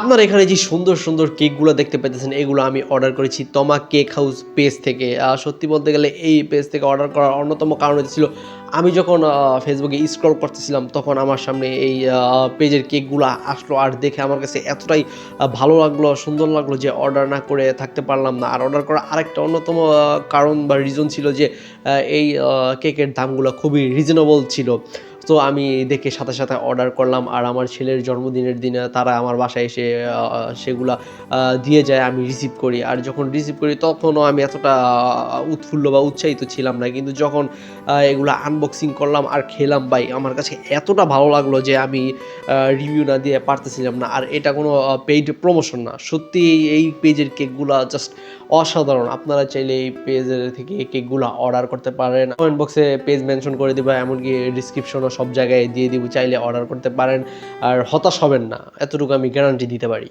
আপনারা এখানে যে সুন্দর, সুন্দর কেকগুলো দেখতে পাইতেছেন এগুলো আমি অর্ডার করেছি তমা কেক হাউস পেজ থেকে। সত্যি বলতে গেলে এই পেজ থেকে অর্ডার করার অন্যতম কারণ হচ্ছিল আমি যখন ফেসবুকে স্ক্রল করতেছিলাম তখন আমার সামনে এই পেজের কেকগুলো আসলো আর দেখে আমার কাছে এতটাই ভালো লাগলো, সুন্দর লাগলো যে অর্ডার না করে থাকতে পারলাম না। আর অর্ডার করার আরেকটা অন্যতম কারণ বা রিজন ছিল যে এই কেকের দামগুলো খুবই রিজনেবল ছিল। তো আমি দেখে সাথে, সাথে অর্ডার করলাম। আর আমার ছেলের জন্মদিনের দিনে তারা আমার বাসায় এসে সেগুলা দিয়ে যায়, আমি রিসিভ করি। আর যখন রিসিভ করি তখনও আমি এতটা উৎফুল্ল বা উৎসাহিত ছিলাম না। কিন্তু যখন এগুলা আনবক্সিং করলাম আর খেলাম ভাই আমার কাছে এতটা ভালো লাগলো যে আমি রিভিউ না দিয়ে পারতেছিলাম না। আর এটা কোনো পেইড প্রমোশন না। সত্যিই এই পেজের কেকগুলা জাস্ট অসাধারণ। আপনারা চাইলে এই পেজের থেকে কেকগুলা অর্ডার করতে পারেন। কমেন্ট বক্সে পেজ মেনশন করে দিবা, এমনকি ডেসক্রিপশনও সব জায়গায় দিয়ে দিব। চাইলে অর্ডার করতে পারেন। আর হতাশ হবেন না। এতটুকু আমি গ্যারান্টি দিতে পারি।